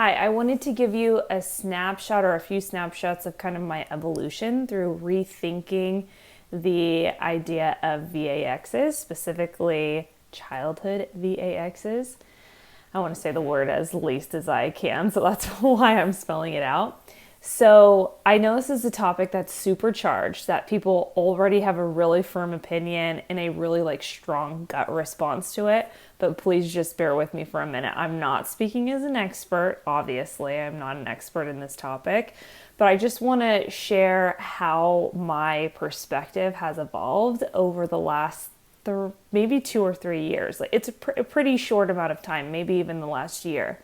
Hi, I wanted to give you a snapshot or a few snapshots of kind of my evolution through rethinking the idea of VA Exes, specifically childhood VA Exes. I want to say the word as least as I can, so that's why I'm spelling it out. So I know this is a topic that's super charged, that people already have a really firm opinion and a really strong gut response to it. But please just bear with me for a minute. I'm not speaking as an expert. Obviously, I'm not an expert in this topic, but I just want to share how my perspective has evolved over the last maybe 2 or 3 years. It's a pretty short amount of time, maybe even the last year.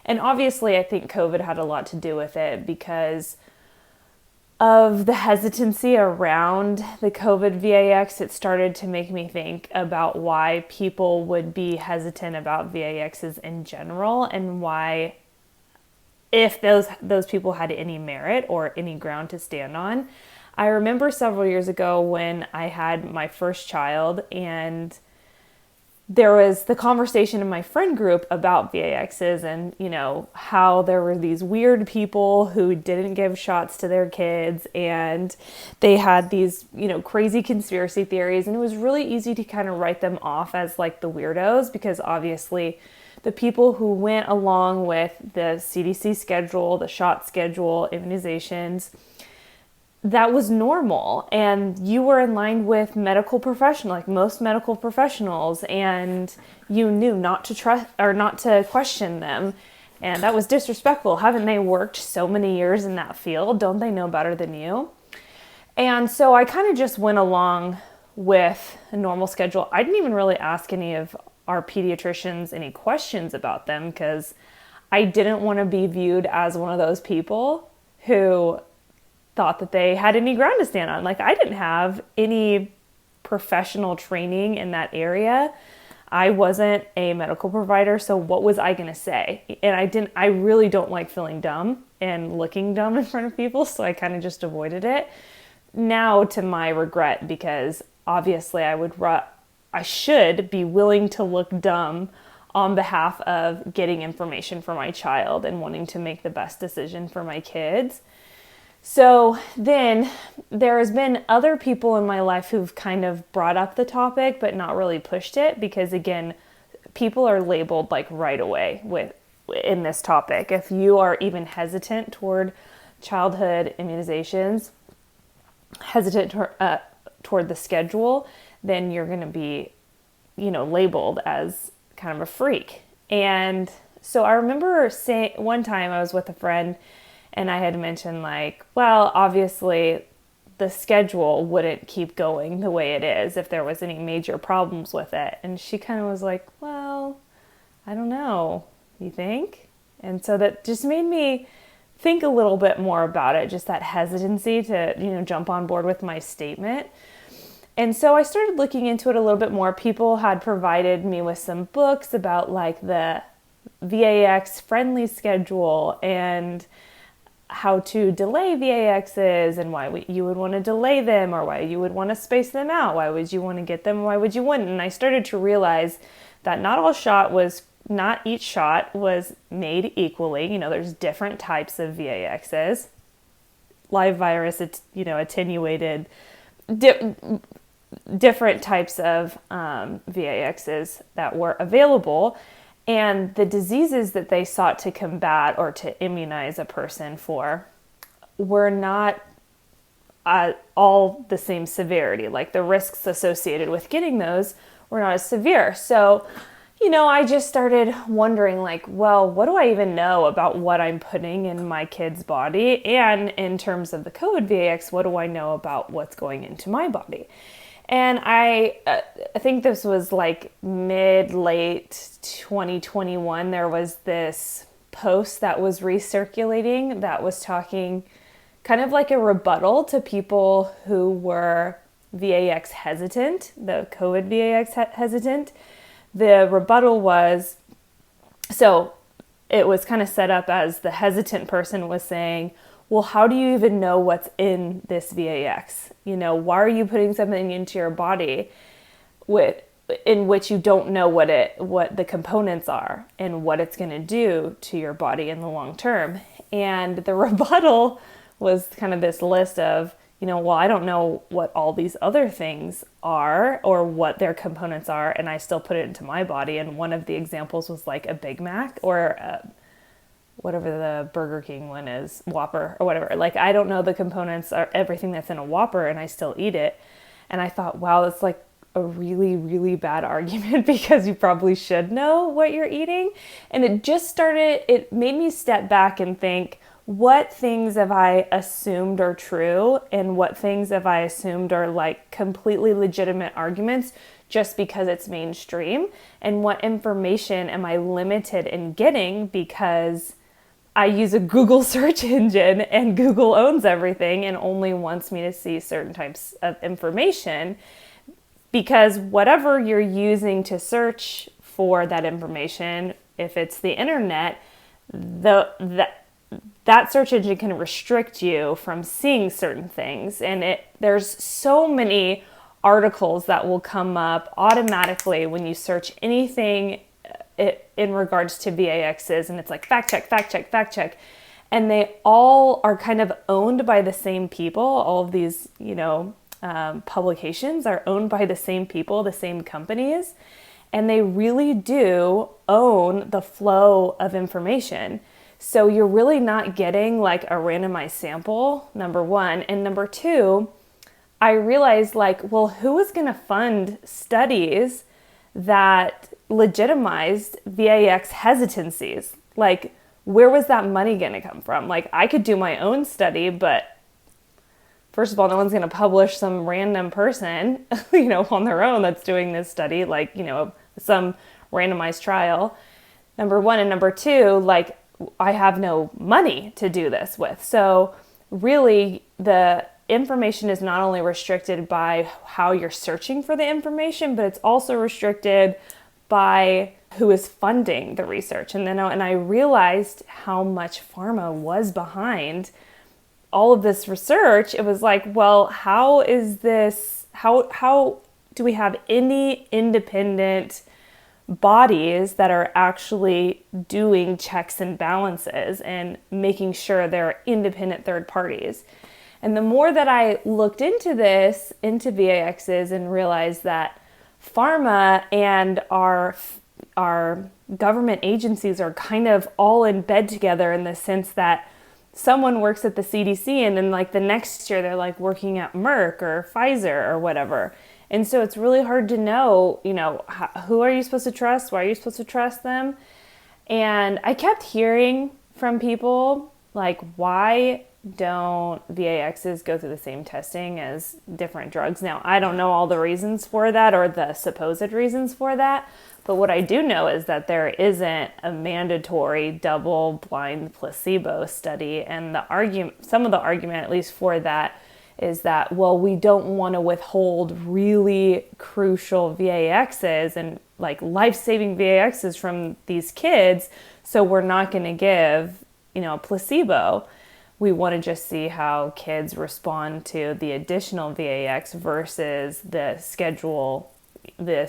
And obviously, I think COVID had a lot to do with it because of the hesitancy around the COVID Vee Ay Ex. It started to make me think about why people would be hesitant about Vee Ay Exes in general, and why, if those people had any merit or any ground to stand on. I remember several years ago when I had my first child, and there was the conversation in my friend group about Vee Ay Exes and, how there were these weird people who didn't give shots to their kids, and they had these, crazy conspiracy theories, and it was really easy to kind of write them off as the weirdos, because obviously the people who went along with the CDC schedule, the shot schedule, immunizations, that was normal, and you were in line with medical professional, like most medical professionals, and you knew not to trust or not to question them. And that was disrespectful. Haven't they worked so many years in that field? Don't they know better than you? And so I kind of just went along with a normal schedule. I didn't even really ask any of our pediatricians any questions about them, because I didn't want to be viewed as one of those people who thought that they had any ground to stand on. I didn't have any professional training in that area. I wasn't a medical provider, so what was I going to say? And I really don't like feeling dumb and looking dumb in front of people, so I kind of just avoided it. Now, to my regret, because obviously I should be willing to look dumb on behalf of getting information for my child and wanting to make the best decision for my kids. So then there has been other people in my life who've kind of brought up the topic, but not really pushed it, because again, people are labeled right away in this topic. If you are even hesitant toward childhood immunizations, hesitant toward the schedule, then you're going to be, labeled as kind of a freak. And so I remember saying one time I was with a friend, and I had mentioned well, obviously the schedule wouldn't keep going the way it is if there was any major problems with it. And she kind of was like, well, I don't know, you think? And so that just made me think a little bit more about it, just that hesitancy to, jump on board with my statement. And so I started looking into it a little bit more. People had provided me with some books about the Vee Ay Ex friendly schedule and how to delay Vee Ay Exes, and why you would want to delay them, or why you would want to space them out. Why would you want to get them? Why would you wouldn't? And I started to realize that not each shot was made equally. There's different types of Vee Ay Exes. Live virus, attenuated, different types of Vee Ay Exes that were available. And the diseases that they sought to combat or to immunize a person for were not all the same severity. The risks associated with getting those were not as severe. So, I just started wondering well, what do I even know about what I'm putting in my kid's body? And in terms of the COVID Vee Ay Ex, what do I know about what's going into my body? And I think this was mid-late 2021. There was this post that was recirculating that was talking kind of like a rebuttal to people who were Vee Ay Ex hesitant, the COVID Vee Ay Ex hesitant. The rebuttal was, so it was kind of set up as the hesitant person was saying, well, how do you even know what's in this Vee Ay Ex? Why are you putting something into your body in which you don't know what the components are and what it's going to do to your body in the long term. And the rebuttal was kind of this list of, well, I don't know what all these other things are or what their components are, and I still put it into my body. And one of the examples was like a Big Mac or whatever the Burger King one is, Whopper or whatever. Like, I don't know the components or everything that's in a Whopper, and I still eat it. And I thought, wow, that's like a really, really bad argument because you probably should know what you're eating. And it made me step back and think, what things have I assumed are true and what things have I assumed are like completely legitimate arguments just because it's mainstream? And what information am I limited in getting because I use a Google search engine and Google owns everything and only wants me to see certain types of information? Because whatever you're using to search for that information, if it's the internet, that search engine can restrict you from seeing certain things. And there's so many articles that will come up automatically when you search anything in regards to Vee Ay Exes, and it's like fact check, fact check, fact check. And they all are kind of owned by the same people. All of these, publications are owned by the same people, the same companies, and they really do own the flow of information. So you're really not getting like a randomized sample, number one. And number two, I realized like, well, who is going to fund studies that legitimized Vee Ay Ex hesitancies? Like, where was that money going to come from? Like, I could do my own study, but first of all, no one's going to publish some random person, on their own that's doing this study, like, some randomized trial. Number one. And number two, like, I have no money to do this with. So really the information is not only restricted by how you're searching for the information, but it's also restricted by who is funding the research. And I realized how much pharma was behind all of this research. It was like, well, how do we have any independent bodies that are actually doing checks and balances and making sure they're independent third parties? And the more that I looked into Vee Ay Exes, and realized that pharma and our government agencies are kind of all in bed together, in the sense that someone works at the CDC and then like the next year they're like working at Merck or Pfizer or whatever. And so it's really hard to know, who are you supposed to trust? Why are you supposed to trust them? And I kept hearing from people like, why don't Vee Ay Exes go through the same testing as different drugs? Now, I don't know all the reasons for that or the supposed reasons for that, but what I do know is that there isn't a mandatory double-blind placebo study, and some of the argument, at least for that, is that, well, we don't want to withhold really crucial Vee Ay Exes and like life-saving Vee Ay Exes from these kids, so we're not going to give, a placebo. We want to just see how kids respond to the additional Vee Ay Ex versus the schedule, the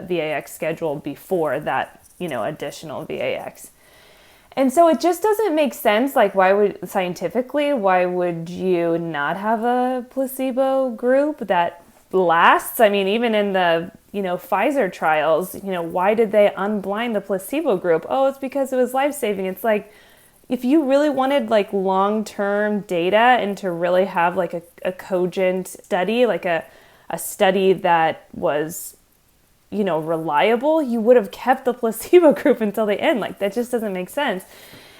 Vee Ay Ex schedule before that, additional Vee Ay Ex. And so it just doesn't make sense. Like, why would you not have a placebo group that lasts? I mean, even in the, Pfizer trials, why did they unblind the placebo group? Oh, it's because it was life-saving. It's like, if you really wanted like long-term data and to really have like a cogent study, like a study that was, reliable, you would have kept the placebo group until the end. Like, that just doesn't make sense.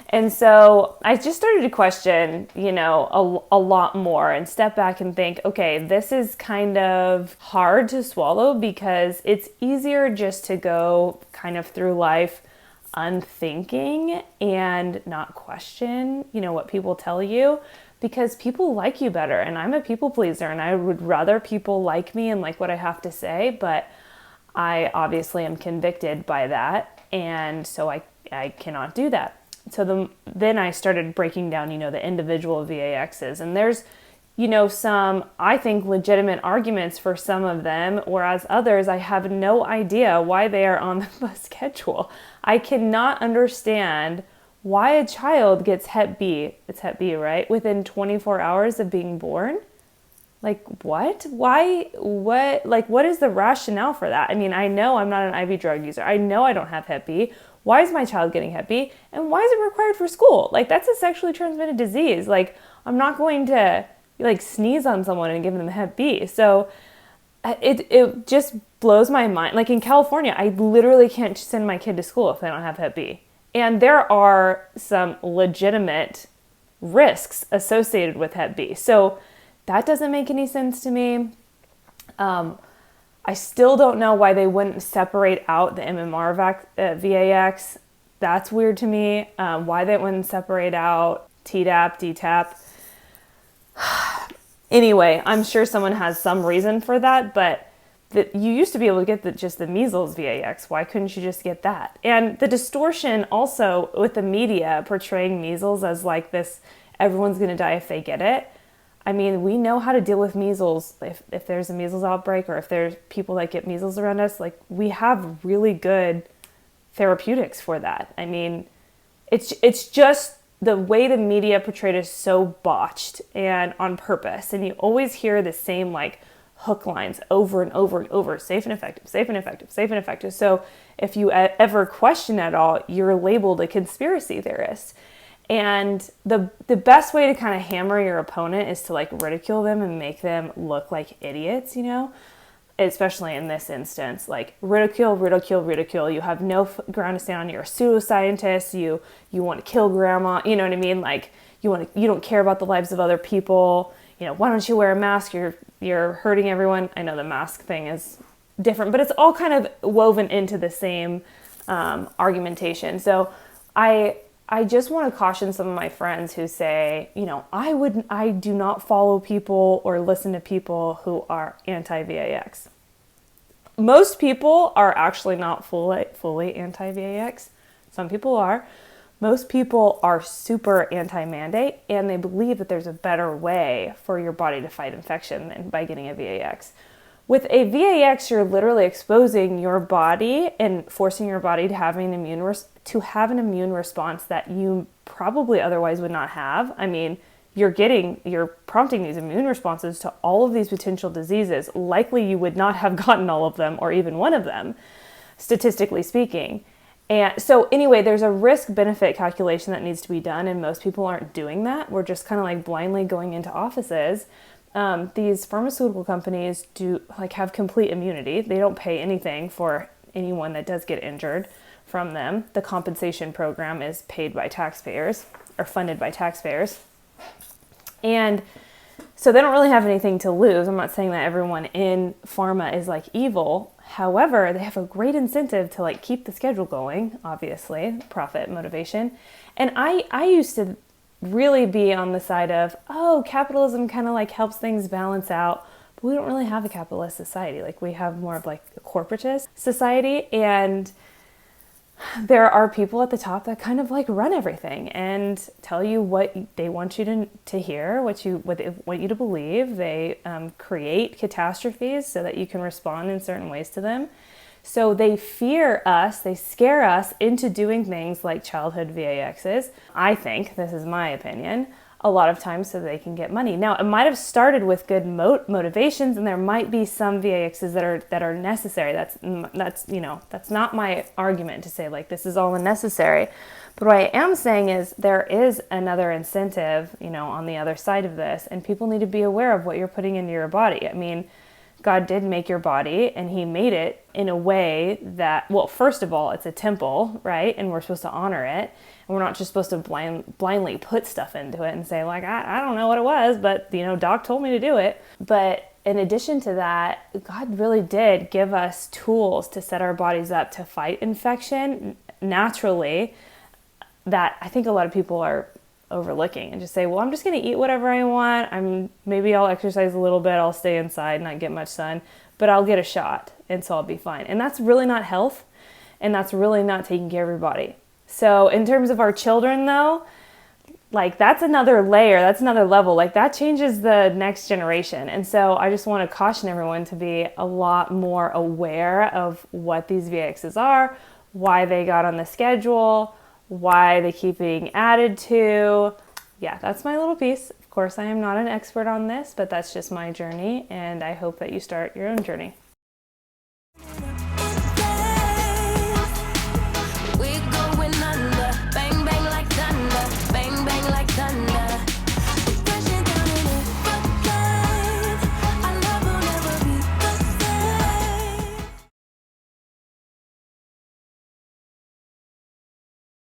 And so I just started to question, a lot more and step back and think, okay, this is kind of hard to swallow, because it's easier just to go kind of through life unthinking and not question, what people tell you, because people like you better. And I'm a people pleaser, and I would rather people like me and like what I have to say, but I obviously am convicted by that. And so I cannot do that. So then I started breaking down, the individual Vee Ay Exes, and there's some, I think, legitimate arguments for some of them, whereas others, I have no idea why they are on the schedule. I cannot understand why a child gets Hep B, it's Hep B, right, within 24 hours of being born. Like, what? Why? What? Like, what is the rationale for that? I mean, I know I'm not an IV drug user. I know I don't have Hep B. Why is my child getting Hep B? And why is it required for school? Like, that's a sexually transmitted disease. Like, I'm not going to, like, sneeze on someone and give them Hep B. So it just blows my mind. Like, in California, I literally can't send my kid to school if they don't have Hep B. And there are some legitimate risks associated with Hep B. So that doesn't make any sense to me. I still don't know why they wouldn't separate out the MMR Vee Ay Ex. That's weird to me. Why they wouldn't separate out Tdap, DTaP. Anyway, I'm sure someone has some reason for that, but you used to be able to get just the measles Vee Ay Ex. Why couldn't you just get that? And the distortion also with the media portraying measles as like this, everyone's going to die if they get it. I mean, we know how to deal with measles. If there's a measles outbreak or if there's people that get measles around us, like, we have really good therapeutics for that. I mean, it's just the way the media portrayed is so botched and on purpose. And you always hear the same like hook lines over and over and over: safe and effective, safe and effective, safe and effective. So if you ever question at all, you're labeled a conspiracy theorist. And the best way to kind of hammer your opponent is to like ridicule them and make them look like idiots, especially in this instance, like ridicule, ridicule, ridicule. You have no ground to stand on. You're a pseudoscientist. You want to kill grandma. You know what I mean? Like you don't care about the lives of other people. Why don't you wear a mask? You're hurting everyone. I know the mask thing is different, but it's all kind of woven into the same argumentation. So I just want to caution some of my friends who say, I do not follow people or listen to people who are anti-Vee Ay Ex. Most people are actually not fully anti-Vee Ay Ex. Some people are. Most people are super anti-mandate, and they believe that there's a better way for your body to fight infection than by getting a Vee Ay Ex. With a Vee Ay Ex, you're literally exposing your body and forcing your body to have an immune response that you probably otherwise would not have. I mean, you're prompting these immune responses to all of these potential diseases. Likely you would not have gotten all of them or even one of them, statistically speaking. And so anyway, there's a risk-benefit calculation that needs to be done, and most people aren't doing that. We're just kind of like blindly going into offices. These pharmaceutical companies have complete immunity. They don't pay anything for anyone that does get injured from them. The compensation program is paid by taxpayers or funded by taxpayers. And so they don't really have anything to lose. I'm not saying that everyone in pharma is like evil. However, they have a great incentive to like keep the schedule going, obviously, profit motivation. And I used to really be on the side of, capitalism kind of like helps things balance out. But we don't really have a capitalist society. Like, we have more of like a corporatist society, and there are people at the top that kind of like run everything and tell you what they want you to hear, what they want you to believe. They create catastrophes so that you can respond in certain ways to them. So they fear us, they scare us into doing things like childhood Vee Ay Exes. I think, this is my opinion, a lot of times so they can get money. Now, it might have started with good motivations, and there might be some Vee Ay Exes that are necessary. That's not my argument to say like this is all unnecessary. But what I am saying is there is another incentive, on the other side of this, and people need to be aware of what you're putting into your body. I mean, God did make your body, and he made it in a way that, well, first of all, it's a temple, right? And we're supposed to honor it. And we're not just supposed to blindly put stuff into it and say, like, I don't know what it was, but, doc told me to do it. But in addition to that, God really did give us tools to set our bodies up to fight infection naturally that I think a lot of people are overlooking and just say, well, I'm just going to eat whatever I want. Maybe I'll exercise a little bit. I'll stay inside, not get much sun, but I'll get a shot and so I'll be fine. And that's really not health. And that's really not taking care of your body. So in terms of our children though, like that's another layer, that's another level, like that changes the next generation. And so I just want to caution everyone to be a lot more aware of what these VXs are, why they got on the schedule, why they keep being added to. Yeah, that's my little piece. Of course, I am not an expert on this, but that's just my journey, and I hope that you start your own journey.